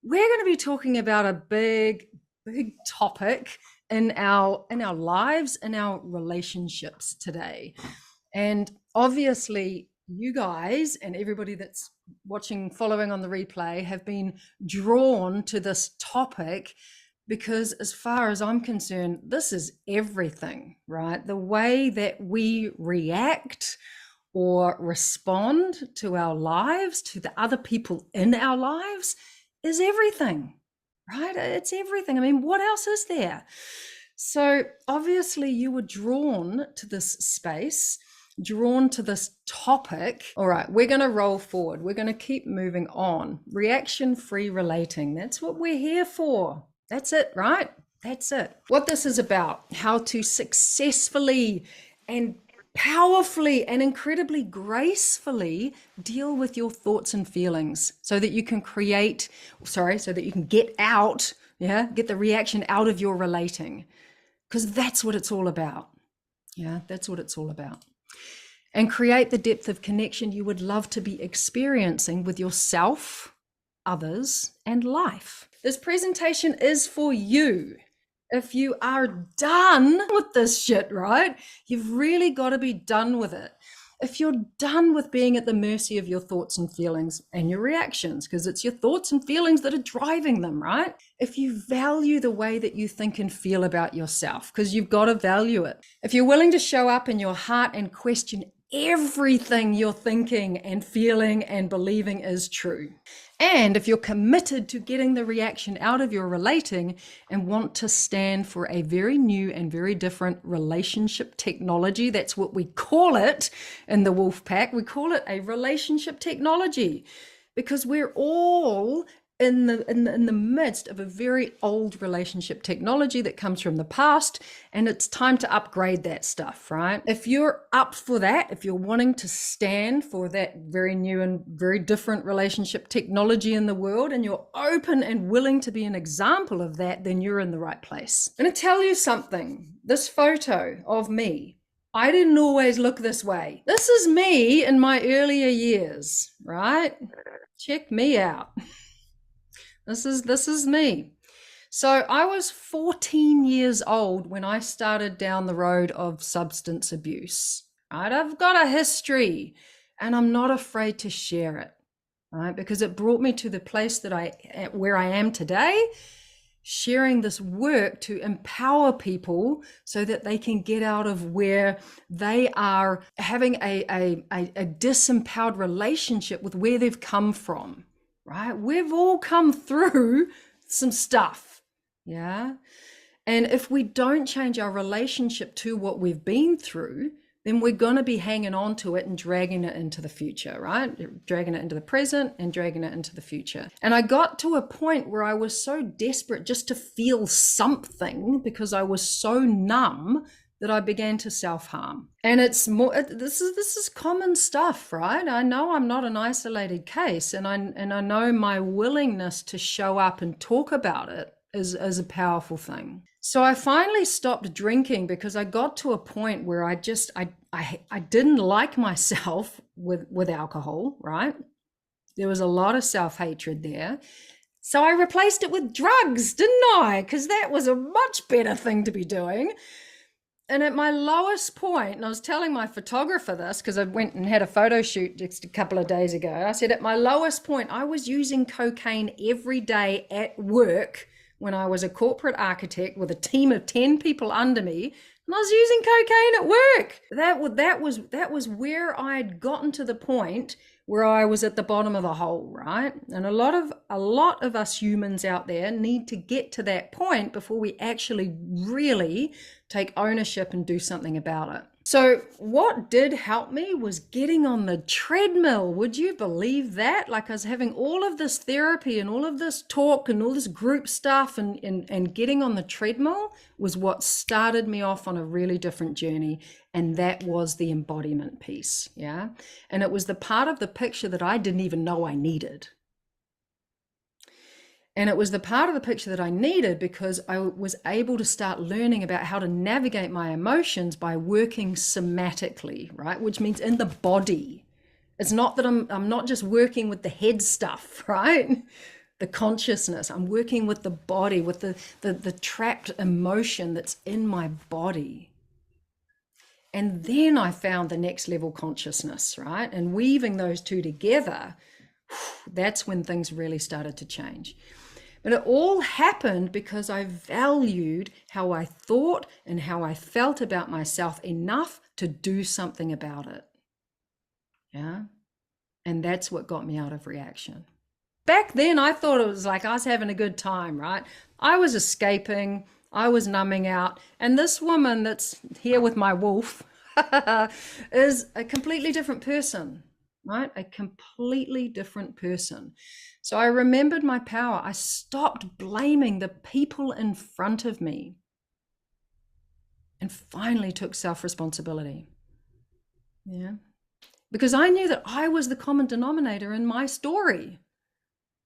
we're going to be talking about a big topic in our lives, in our relationships today. And obviously you guys and everybody that's watching, following on the replay, have been drawn to this topic because, as far as I'm concerned, this is everything, right? The way that we react or respond to our lives, to the other people in our lives, is everything, right? It's everything. I mean, what else is there? So obviously you were drawn to this space, drawn to this topic. All right, we're going to roll forward. We're going to keep moving on. Reaction-free relating. That's what we're here for. That's it, right? That's it. What this is about, how to successfully and powerfully and incredibly gracefully deal with your thoughts and feelings so that you can so that you can get the reaction out of your relating, because that's what it's all about. Yeah, that's what it's all about. And create the depth of connection you would love to be experiencing with yourself, others, and life. This presentation is for you. If you are done with this shit, right? You've really got to be done with it. If you're done with being at the mercy of your thoughts and feelings and your reactions, because it's your thoughts and feelings that are driving them, right? If you value the way that you think and feel about yourself, because you've got to value it. If you're willing to show up in your heart and question everything you're thinking and feeling and believing is true. And if you're committed to getting the reaction out of your relating and want to stand for a very new and very different relationship technology, that's what we call it in the WolfPack. We call it a relationship technology because we're all in the midst of a very old relationship technology that comes from the past, and it's time to upgrade that stuff, right? If you're up for that, if you're wanting to stand for that very new and very different relationship technology in the world, and you're open and willing to be an example of that, then you're in the right place. I'm going to tell you something. This photo of me, I didn't always look this way. This is me in my earlier years, right? Check me out. This is me. So I was 14 years old when I started down the road of substance abuse, right? I've got a history and I'm not afraid to share it, right? Because it brought me to the place where I am today, sharing this work to empower people so that they can get out of where they are having a disempowered relationship with where they've come from. Right? We've all come through some stuff. Yeah. And if we don't change our relationship to what we've been through, then we're going to be hanging on to it and dragging it into the future, right? Dragging it into the present and dragging it into the future. And I got to a point where I was so desperate just to feel something because I was so numb that I began to self-harm. And it's more, this is common stuff, right? I know I'm not an isolated case, and I know my willingness to show up and talk about it is a powerful thing. So I finally stopped drinking because I got to a point where I didn't like myself with alcohol, right? There was a lot of self-hatred there. So I replaced it with drugs, didn't I? Because that was a much better thing to be doing. And at my lowest point, and I was telling my photographer this because I went and had a photo shoot just a couple of days ago. I said at my lowest point, I was using cocaine every day at work when I was a corporate architect with a team of 10 people under me, and I was using cocaine at work. That was where I'd gotten to the point where I was at the bottom of the hole, right? And a lot of us humans out there need to get to that point before we actually really take ownership and do something about it. So what did help me was getting on the treadmill. Would you believe that? Like I was having all of this therapy and all of this talk and all this group stuff and getting on the treadmill was what started me off on a really different journey. And that was the embodiment piece, yeah? And it was the part of the picture that I didn't even know I needed. And it was the part of the picture that I needed because I was able to start learning about how to navigate my emotions by working somatically, right? Which means in the body. It's not that I'm not just working with the head stuff, right? the consciousness. I'm working with the body, with the trapped emotion that's in my body. And then I found the next level consciousness, right? And weaving those two together, that's when things really started to change. But it all happened because I valued how I thought and how I felt about myself enough to do something about it. Yeah. And that's what got me out of reaction. Back then, I thought it was like I was having a good time, right? I was escaping, I was numbing out. And this woman that's here with my wolf is a completely different person, right? A completely different person. So I remembered my power. I stopped blaming the people in front of me and finally took self-responsibility. Yeah. Because I knew that I was the common denominator in my story.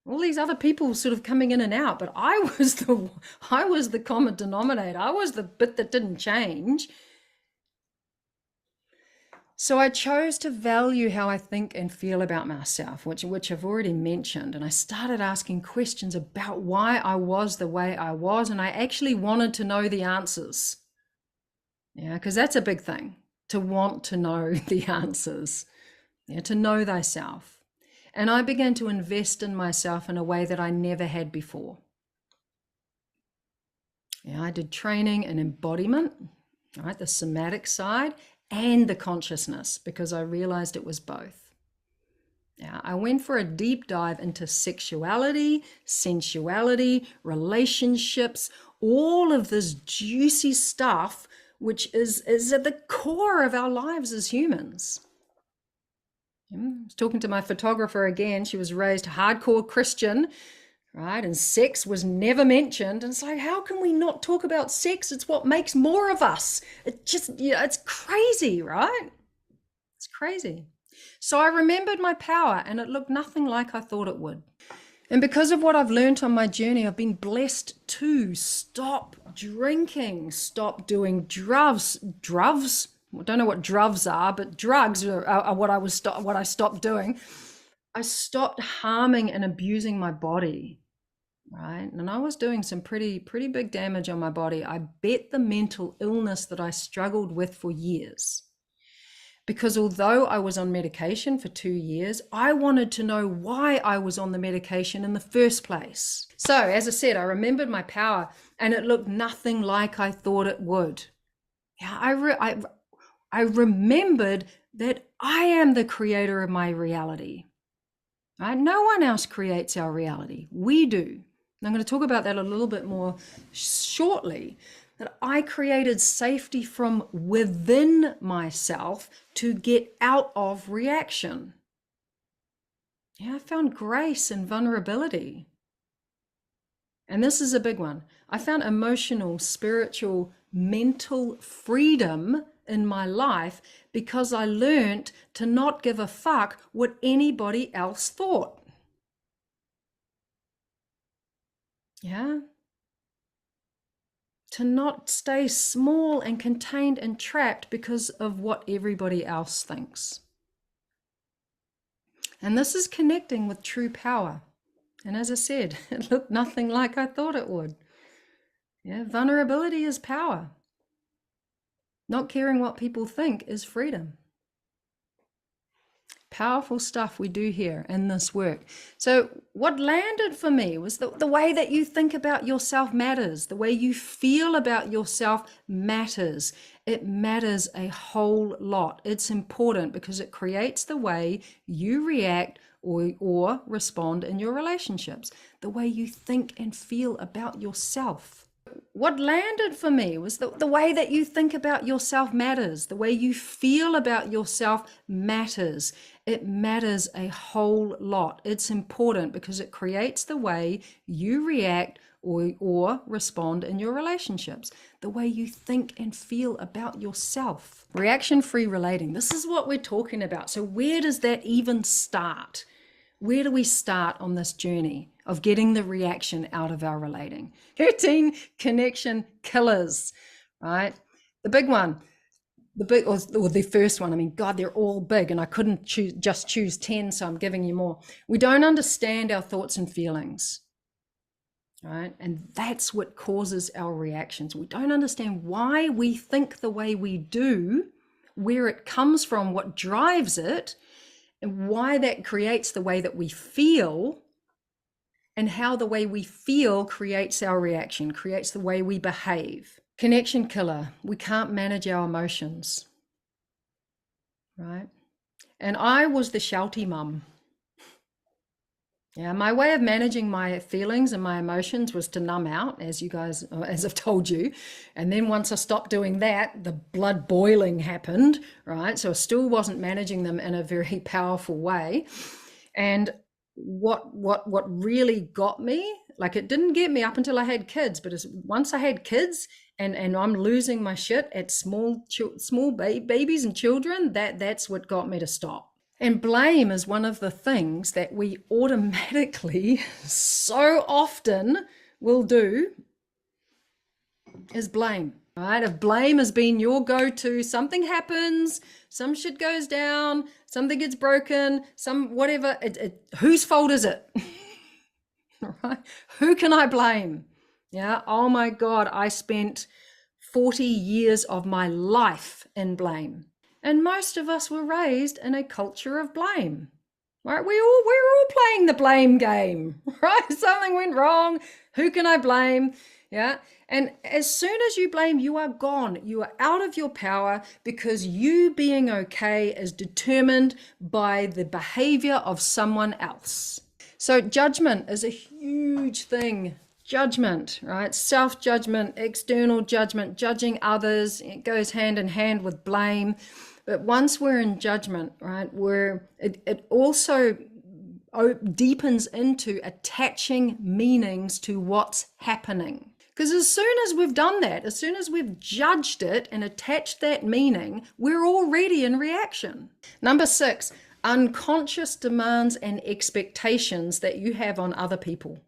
All these other people sort of coming in and out, but I was the common denominator. I was the bit that didn't change. So I chose to value how I think and feel about myself, which I've already mentioned. And I started asking questions about why I was the way I was. And I actually wanted to know the answers. Yeah, because that's a big thing, to want to know the answers. Yeah, to know thyself. And I began to invest in myself in a way that I never had before. Yeah, I did training and embodiment, right, the somatic side and the consciousness, because I realized it was both. Yeah, I went for a deep dive into sexuality, sensuality, relationships, all of this juicy stuff, which is at the core of our lives as humans. I was talking to my photographer again. She was raised hardcore Christian, right? And sex was never mentioned. And it's like, how can we not talk about sex? It's what makes more of us. It just, it's crazy, right? It's crazy. So I remembered my power and it looked nothing like I thought it would. And because of what I've learned on my journey, I've been blessed to stop drinking, stop doing drugs. I don't know what drugs are, but drugs are what I stopped doing. I stopped harming and abusing my body, right? And I was doing some pretty big damage on my body. I bet the mental illness that I struggled with for years. Because although I was on medication for 2 years, I wanted to know why I was on the medication in the first place. So, as I said, I remembered my power and it looked nothing like I thought it would. Yeah, I remembered that I am the creator of my reality. Right? No one else creates our reality. We do. And I'm going to talk about that a little bit more shortly. That I created safety from within myself to get out of reaction. Yeah, I found grace and vulnerability. And this is a big one. I found emotional, spiritual, mental freedom in my life because I learned to not give a fuck what anybody else thought. Yeah. To not stay small and contained and trapped because of what everybody else thinks. And this is connecting with true power. And as I said, it looked nothing like I thought it would. Yeah, vulnerability is power. Not caring what people think is freedom. Powerful stuff we do here in this work. So what landed for me was the way that you think about yourself matters. The way you feel about yourself matters. It matters a whole lot. It's important because it creates the way you react or respond in your relationships. The way you think and feel about yourself. What landed for me was the way that you think about yourself matters. The way you feel about yourself matters. It matters a whole lot. It's important because it creates the way you react or respond in your relationships. The way you think and feel about yourself. Reaction-free relating. This is what we're talking about. So where does that even start? Where do we start on this journey of getting the reaction out of our relating? 13 connection killers, right? The big one, or the first one, I mean, God, they're all big and I couldn't choose 10, so I'm giving you more. We don't understand our thoughts and feelings. right? And that's what causes our reactions. We don't understand why we think the way we do, where it comes from, what drives it, and why that creates the way that we feel, and how the way we feel creates our reaction, creates the way we behave. Connection killer. We can't manage our emotions, right? And I was the shouty mum. Yeah, my way of managing my feelings and my emotions was to numb out, as I've told you. And then once I stopped doing that, the blood boiling happened, right? So I still wasn't managing them in a very powerful way. And what really got me, like, it didn't get me up until I had kids, but once I had kids and I'm losing my shit at small babies and children, that's what got me to stop. And blame is one of the things that we automatically so often will do, is blame, right? If blame has been your go-to, something happens, some shit goes down, something gets broken, whatever, whose fault is it? Right? Who can I blame? Yeah. Oh my God, I spent 40 years of my life in blame. And most of us were raised in a culture of blame, right? We're all playing the blame game, right? Something went wrong. Who can I blame? Yeah. And as soon as you blame, you are gone. You are out of your power, because you being okay is determined by the behavior of someone else. So judgment is a huge thing. Judgment, right? Self-judgment, external judgment, judging others. It goes hand in hand with blame. But once we're in judgment, right, it also deepens into attaching meanings to what's happening. Because as soon as we've done that, as soon as we've judged it and attached that meaning, we're already in reaction. Number 6, unconscious demands and expectations that you have on other people.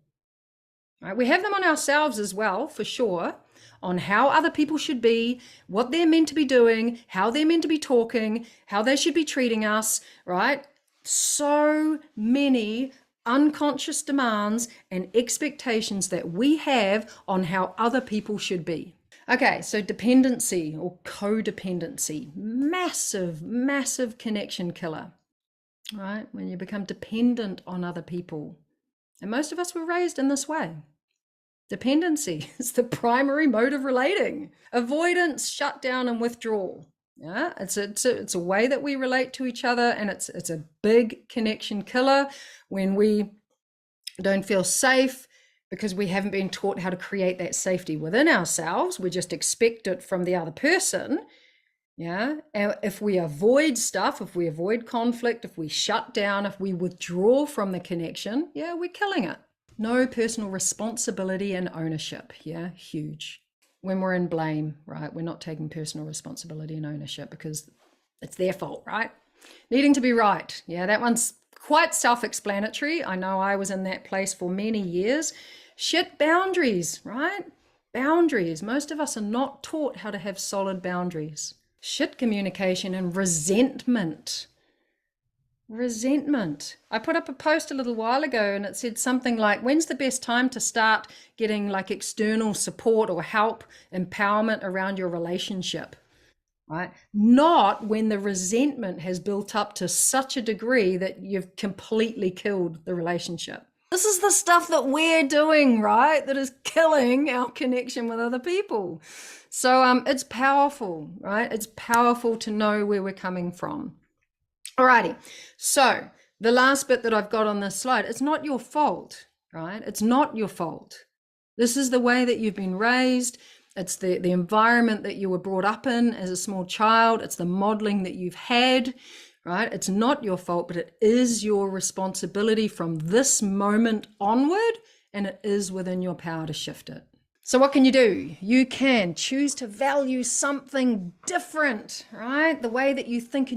Right? We have them on ourselves as well, for sure, on how other people should be, what they're meant to be doing, how they're meant to be talking, how they should be treating us, right? So many unconscious demands and expectations that we have on how other people should be. Okay, so dependency or codependency, massive, massive connection killer, right? When you become dependent on other people. And most of us were raised in this way. Dependency is the primary mode of relating. Avoidance, shutdown, and withdrawal. Yeah, it's a way that we relate to each other, and it's a big connection killer when we don't feel safe because we haven't been taught how to create that safety within ourselves. We just expect it from the other person. Yeah, and if we avoid stuff, if we avoid conflict, if we shut down, if we withdraw from the connection, yeah, we're killing it. No personal responsibility and ownership. Yeah, huge. When we're in blame, right, we're not taking personal responsibility and ownership because it's their fault, right? Needing to be right. Yeah, that one's quite self-explanatory. I know I was in that place for many years. Shit, boundaries, right? Boundaries. Most of us are not taught how to have solid boundaries. Shit, communication and resentment. Resentment. I put up a post a little while ago and it said something like, when's the best time to start getting like external support or help, empowerment around your relationship, right? Not when the resentment has built up to such a degree that you've completely killed the relationship. This is the stuff that we're doing, right? That is killing our connection with other people. So it's powerful, right? It's powerful to know where we're coming from. Alrighty, so the last bit that I've got on this slide, it's not your fault, right? It's not your fault. This is the way that you've been raised. It's the environment that you were brought up in as a small child. It's the modeling that you've had, right? It's not your fault, but it is your responsibility from this moment onward, and it is within your power to shift it. So what can you do? You can choose to value something different, right? The way that you think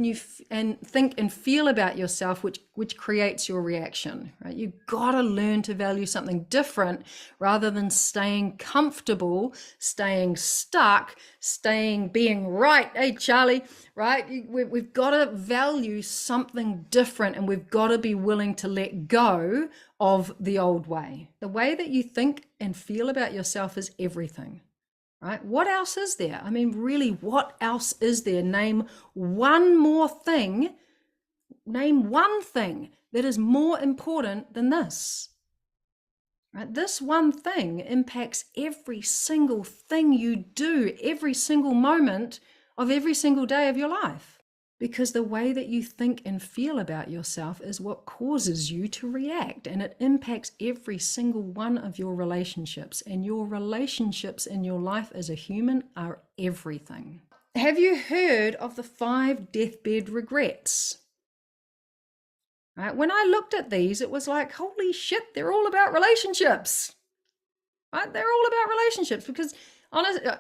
and think and feel about yourself, which which creates your reaction, right? You got to learn to value something different rather than staying comfortable, staying stuck, being right. Hey, Charlie, right? We've got to value something different, and we've got to be willing to let go of the old way. The way that you think and feel about yourself is everything. Right? What else is there? I mean, really, what else is there? Name one thing that is more important than this. Right? This one thing impacts every single thing you do, every single moment of every single day of your life. Because the way that you think and feel about yourself is what causes you to react, and it impacts every single one of your relationships, and your relationships in your life as a human are everything. Have you heard of the 5 deathbed regrets? Right? When I looked at these, it was like, holy shit, they're all about relationships. Right? They're all about relationships, because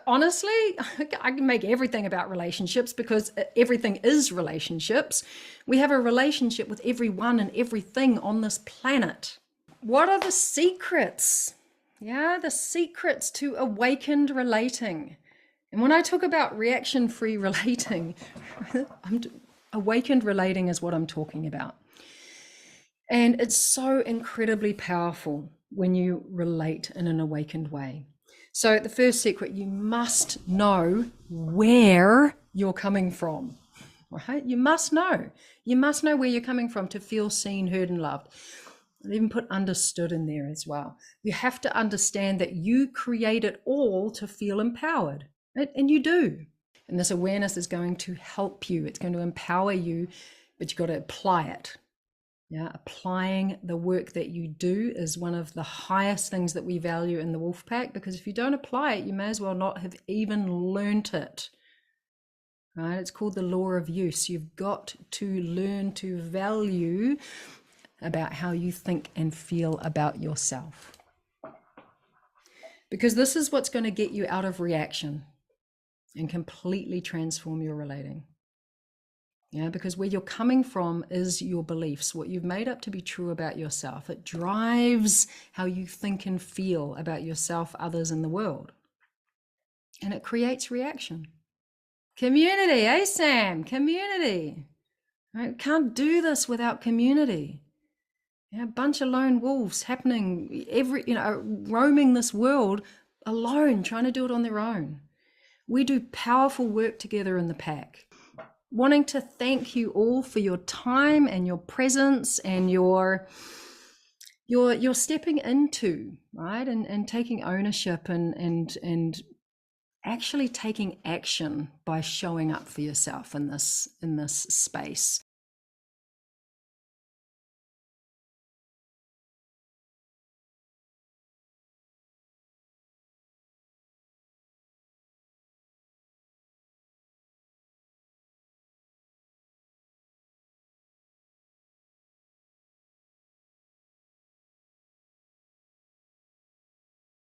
honestly, I can make everything about relationships, because everything is relationships. We have a relationship with everyone and everything on this planet. What are the secrets? Yeah, the secrets to awakened relating. And when I talk about reaction-free relating, awakened relating is what I'm talking about. And it's so incredibly powerful when you relate in an awakened way. So the first secret, you must know where you're coming from, right? You must know where you're coming from to feel seen, heard, and loved. I've even put understood in there as well. You have to understand that you create it all to feel empowered, right? And you do. And this awareness is going to help you. It's going to empower you, but you've got to apply it. Yeah, applying the work that you do is one of the highest things that we value in the WolfPack, because if you don't apply it, you may as well not have even learnt it. Right? It's called the law of use. You've got to learn to value about how you think and feel about yourself. Because this is what's going to get you out of reaction and completely transform your relating. Yeah, because where you're coming from is your beliefs, what you've made up to be true about yourself. It drives how you think and feel about yourself, others, and the world. And it creates reaction. Community, eh, Sam? Community. Right? Can't do this without community. Yeah, a bunch of lone wolves happening, roaming this world alone, trying to do it on their own. We do powerful work together in the pack. Wanting to thank you all for your time and your presence and your stepping into, right, and taking ownership and actually taking action by showing up for yourself in this space.